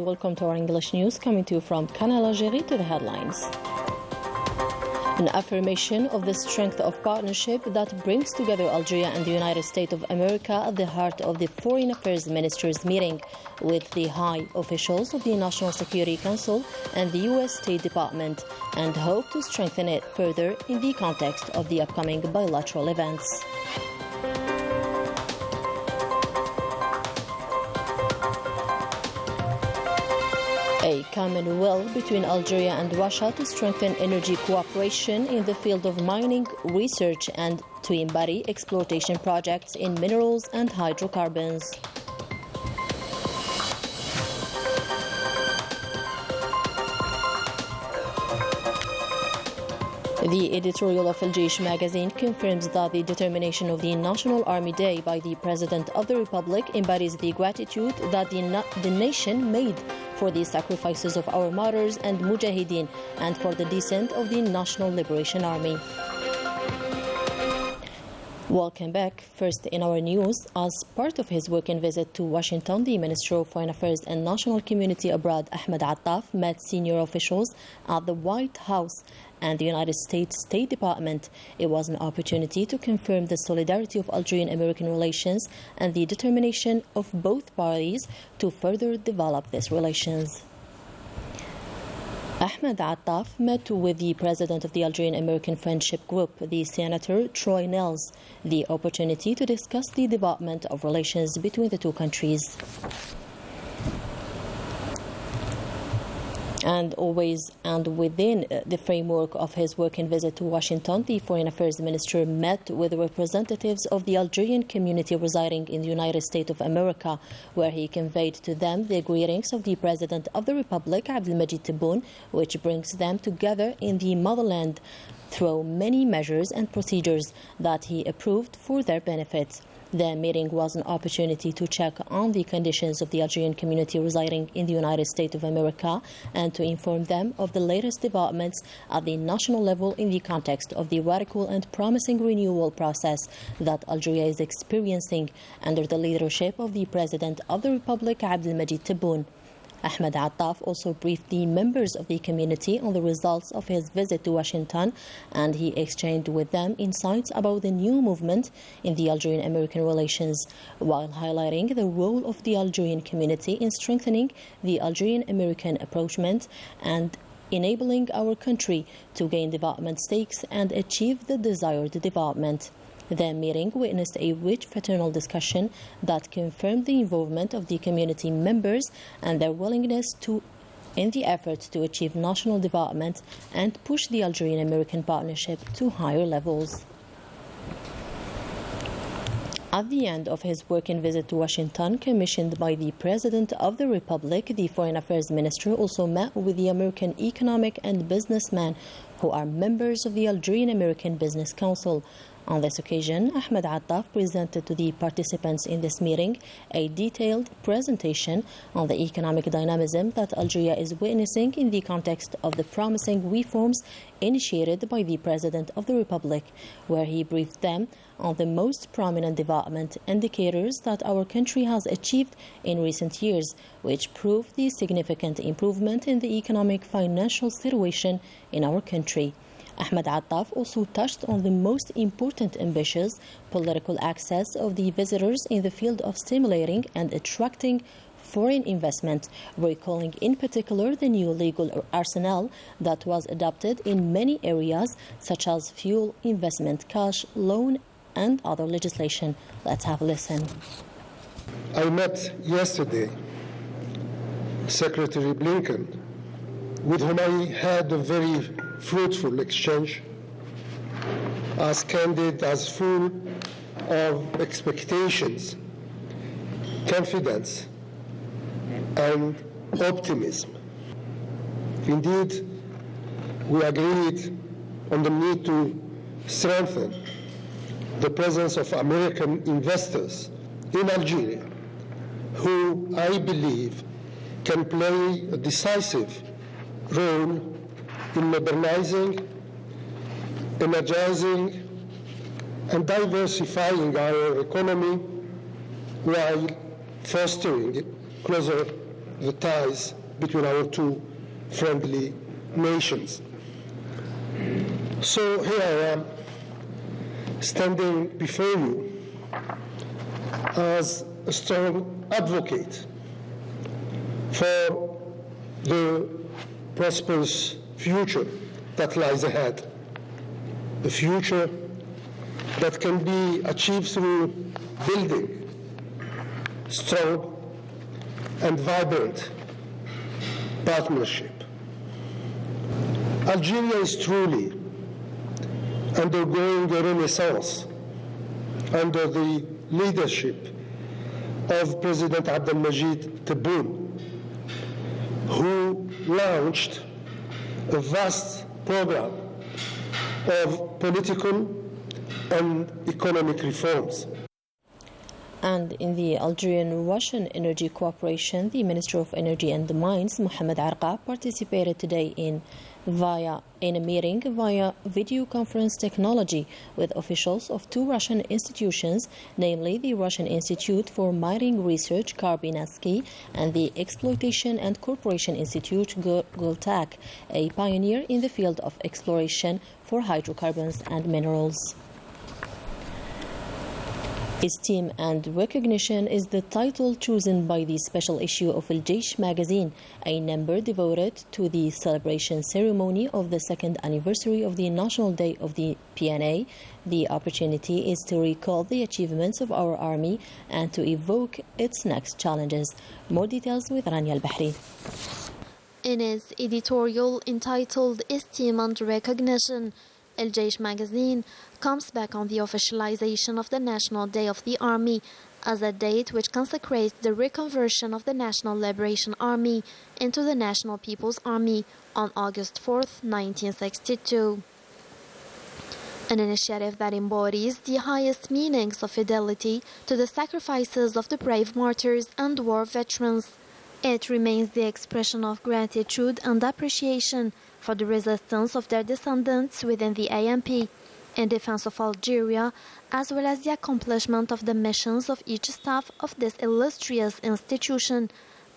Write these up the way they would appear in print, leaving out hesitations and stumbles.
welcome to our English news coming to you from Canal, Algérie. To the headlines. An affirmation of the strength of partnership that brings together Algeria and the United States of America at the heart of the Foreign Affairs Ministers' meeting with the high officials of the National Security Council and the U.S. State Department, and hope to strengthen it further in the context of the upcoming bilateral events. A common will between Algeria and Russia to strengthen energy cooperation in the field of mining research and to embody exploitation projects in minerals and hydrocarbons. The editorial of Al-Jaish magazine confirms that the determination of the National Army Day by the President of the Republic embodies the gratitude that the nation made for the sacrifices of our martyrs and mujahideen and for the descent of the National Liberation Army. Welcome back. First in our news, as part of his working visit to Washington, the Minister of Foreign Affairs and National Community Abroad, Ahmed Attaf, met senior officials at the White House and the United States State Department. It was an opportunity to confirm the solidarity of Algerian-American relations and the determination of both parties to further develop these relations. Ahmed Attaf met with the president of the Algerian-American Friendship Group, the Senator Troy Nels, the opportunity to discuss the development of relations between the two countries. And always and within the framework of his working visit to Washington, the Foreign Affairs Minister met with representatives of the Algerian community residing in the United States of America, where he conveyed to them the greetings of the President of the Republic, Abdelmajid Tebboune, which brings them together in the motherland through many measures and procedures that he approved for their benefit. The meeting was an opportunity to check on the conditions of the Algerian community residing in the United States of America and to inform them of the latest developments at the national level in the context of the radical and promising renewal process that Algeria is experiencing under the leadership of the President of the Republic, Abdelmajid Tebboune. Ahmed Attaf also briefed the members of the community on the results of his visit to Washington, and he exchanged with them insights about the new movement in the Algerian-American relations, while highlighting the role of the Algerian community in strengthening the Algerian-American approachment and enabling our country to gain development stakes and achieve the desired development. The meeting witnessed a rich fraternal discussion that confirmed the involvement of the community members and their willingness in the effort to achieve national development and push the Algerian-American partnership to higher levels. At the end of his working visit to Washington, commissioned by the President of the Republic, the Foreign Affairs Minister also met with the American economic and businessmen who are members of the Algerian-American Business Council. On this occasion, Ahmed Attaf presented to the participants in this meeting a detailed presentation on the economic dynamism that Algeria is witnessing in the context of the promising reforms initiated by the President of the Republic, where he briefed them on the most prominent development indicators that our country has achieved in recent years, which prove the significant improvement in the economic financial situation in our country. Ahmed Attaf also touched on the most important ambitious political access of the visitors in the field of stimulating and attracting foreign investment, recalling in particular the new legal arsenal that was adopted in many areas such as fuel, investment, cash, loan and other legislation. Let's have a listen. I met yesterday Secretary Blinken, with whom I had a very fruitful exchange, as candid, as full of expectations, confidence, and optimism. Indeed, we agreed on the need to strengthen the presence of American investors in Algeria, who I believe can play a decisive role in modernizing, energizing, and diversifying our economy while fostering closer the ties between our two friendly nations. So here I am, standing before you as a strong advocate for the prosperous future that lies ahead, a future that can be achieved through building strong and vibrant partnership. Algeria is truly undergoing a renaissance under the leadership of President Abdelmajid Tebboune, who launched a vast program of political and economic reforms. And in the Algerian-Russian Energy Cooperation, the Minister of Energy and Mines, Mohamed Arqa, participated today in a meeting via video conference technology with officials of two Russian institutions, namely the Russian Institute for Mining Research, Karbinesky, and the Exploitation and Corporation Institute, Gultak, a pioneer in the field of exploration for hydrocarbons and minerals. Esteem and Recognition is the title chosen by the special issue of Al Jaish magazine, a number devoted to the celebration ceremony of the second anniversary of the National Day of the PNA. The opportunity is to recall the achievements of our army and to evoke its next challenges. More details with Rania Al-Bahri. In its editorial entitled Esteem and Recognition, Al Jaish magazine comes back on the officialization of the National Day of the Army as a date which consecrates the reconversion of the National Liberation Army into the National People's Army on August 4, 1962. An initiative that embodies the highest meanings of fidelity to the sacrifices of the brave martyrs and war veterans. It remains the expression of gratitude and appreciation for the resistance of their descendants within the ANP in defense of Algeria, as well as the accomplishment of the missions of each staff of this illustrious institution,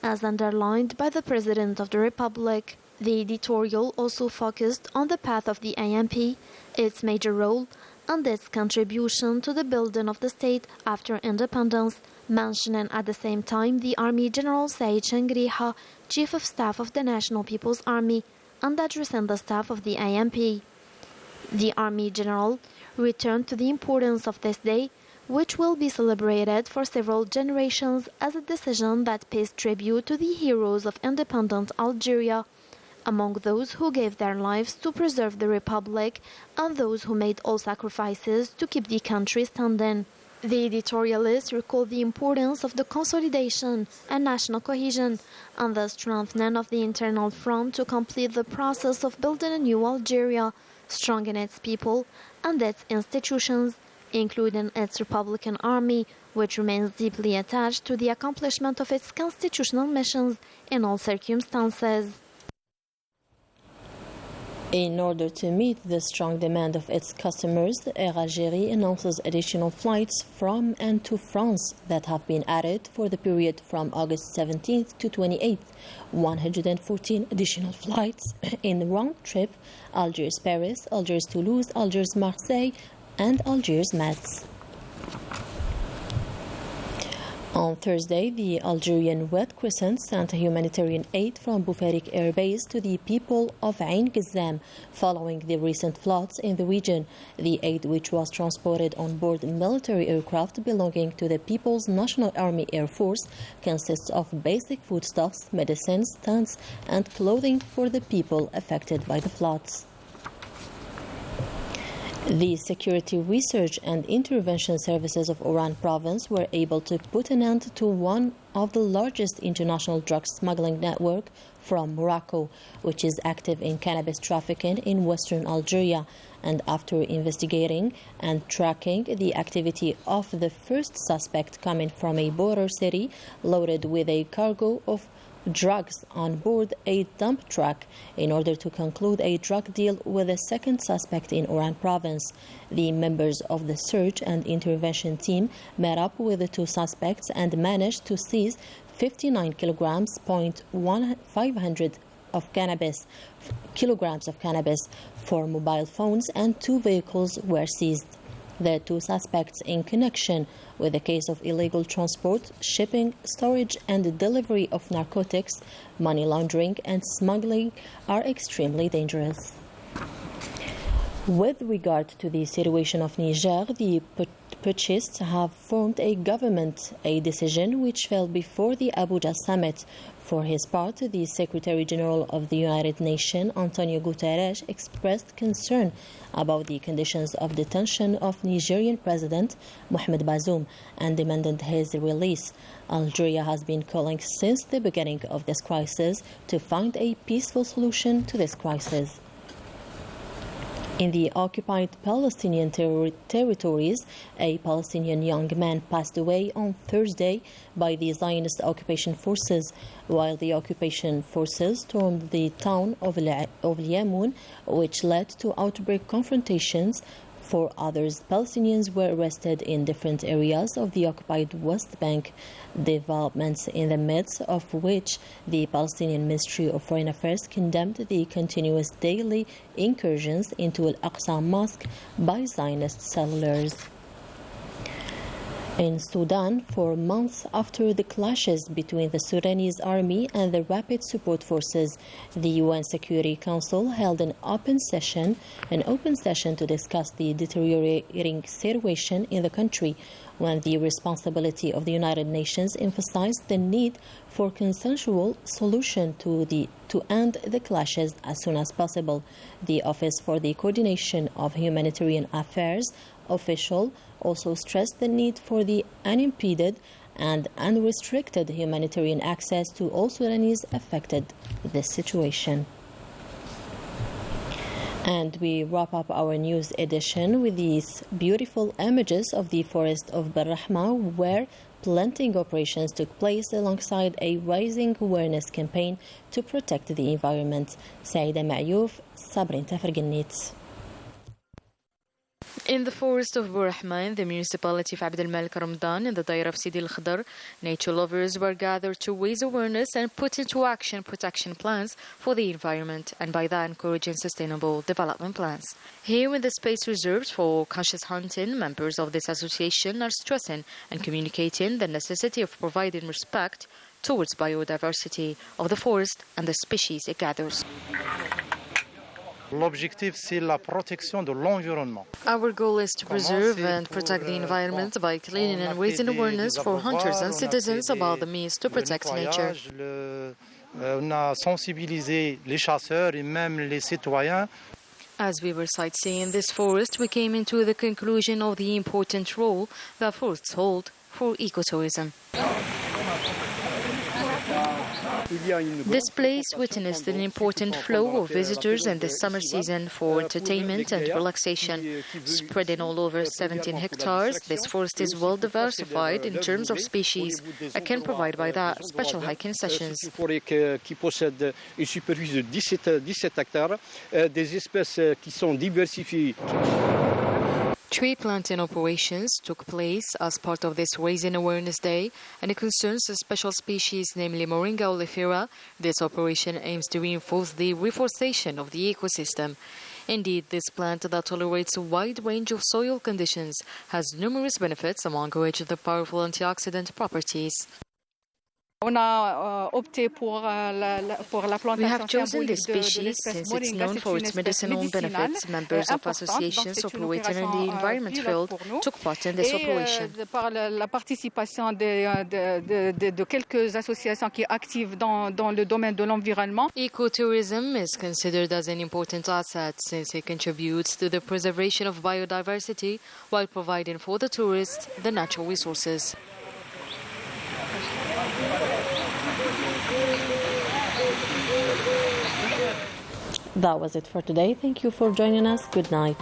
as underlined by the President of the Republic. The editorial also focused on the path of the ANP, its major role, and its contribution to the building of the state after independence, mentioning at the same time the Army General Said Shangriha, Chief of Staff of the National People's Army, and addressing the staff of the ANP. The Army General returned to the importance of this day, which will be celebrated for several generations as a decision that pays tribute to the heroes of independent Algeria, among those who gave their lives to preserve the Republic and those who made all sacrifices to keep the country standing. The editorialists recall the importance of the consolidation and national cohesion and the strengthening of the internal front to complete the process of building a new Algeria, strong in its people and its institutions, including its Republican Army, which remains deeply attached to the accomplishment of its constitutional missions in all circumstances. In order to meet the strong demand of its customers, Air Algérie announces additional flights from and to France that have been added for the period from August 17th to 28th. 114 additional flights in round-trip Algiers-Paris, Algiers-Toulouse, Algiers-Marseille, and Algiers-Metz. On Thursday, the Algerian Red Crescent sent humanitarian aid from Boufarik Air Base to the people of Ain Gazzam following the recent floods in the region. The aid, which was transported on board military aircraft belonging to the People's National Army Air Force, consists of basic foodstuffs, medicines, tents, and clothing for the people affected by the floods. The Security Research and Intervention Services of Oran Province were able to put an end to one of the largest international drug smuggling network from Morocco, which is active in cannabis trafficking in western Algeria. And after investigating and tracking the activity of the first suspect coming from a border city loaded with a cargo of drugs on board a dump truck in order to conclude a drug deal with a second suspect in Oran province. The members of the search and intervention team met up with the two suspects and managed to seize 59 kilograms, 500 of cannabis, kilograms of cannabis, 4 mobile phones and 2 vehicles were seized. The 2 suspects in connection with the case of illegal transport, shipping, storage and delivery of narcotics, money laundering and smuggling are extremely dangerous. With regard to the situation of Niger, the putschistes have formed a government, a decision which fell before the Abuja summit. For his part, the Secretary General of the United Nations, Antonio Guterres, expressed concern about the conditions of detention of Nigerian President Mohamed Bazoum and demanded his release. Algeria has been calling since the beginning of this crisis to find a peaceful solution to this crisis. In the occupied Palestinian territories, a Palestinian young man passed away on Thursday by the Zionist occupation forces, while the occupation forces stormed the town of Yamoun, which led to outbreak confrontations. 4 others Palestinians were arrested in different areas of the occupied West Bank, developments in the midst of which the Palestinian Ministry of Foreign Affairs condemned the continuous daily incursions into Al-Aqsa Mosque by Zionist settlers. In Sudan, for months after the clashes between the Sudanese army and the Rapid Support Forces, the UN Security Council held an open session to discuss the deteriorating situation in the country, when the responsibility of the United Nations emphasized the need for consensual solution to end the clashes as soon as possible. The Office for the Coordination of Humanitarian Affairs official also stressed the need for the unimpeded and unrestricted humanitarian access to all Sudanese affected this situation. And we wrap up our news edition with these beautiful images of the forest of Barrahma, where planting operations took place alongside a rising awareness campaign to protect the environment. Saïda Mayouf, Sabrin Tafargannit. In the forest of Burahma, in the municipality of Abd al-Malik Ramadan, in the Daira of Sidi al-Khadar, nature lovers were gathered to raise awareness and put into action protection plans for the environment, and by that encouraging sustainable development plans. Here in the space reserved for conscious hunting, members of this association are stressing and communicating the necessity of providing respect towards biodiversity of the forest and the species it gathers. L'objectif, c'est la protection de l'environnement. Our goal is to preserve and protect the environment by cleaning and raising awareness for hunters and citizens about the means to protect nature. On a sensibilisé les chasseurs et même les citoyens. As we were sightseeing in this forest, we came into the conclusion of the important role that forests hold for ecotourism. This place witnessed an important flow of visitors in the summer season for entertainment and relaxation. Spreading all over 17 hectares, this forest is well diversified in terms of species and can provide by that special hiking sessions. Qui possède une superficie de 17 hectares, des espèces qui sont diversifiées. Tree planting operations took place as part of this Raising Awareness Day, and it concerns a special species, namely Moringa oleifera. This operation aims to reinforce the reforestation of the ecosystem. Indeed, this plant that tolerates a wide range of soil conditions has numerous benefits, among which the powerful antioxidant properties. We have chosen this species since it's known for its medicinal benefits. Members of associations operating in the environment field took part in this operation. La participation de quelques associations qui actives dans le domaine de l'environnement. Ecotourism is considered as an important asset since it contributes to the preservation of biodiversity while providing for the tourists the natural resources. That was it for today. Thank you for joining us. Good night.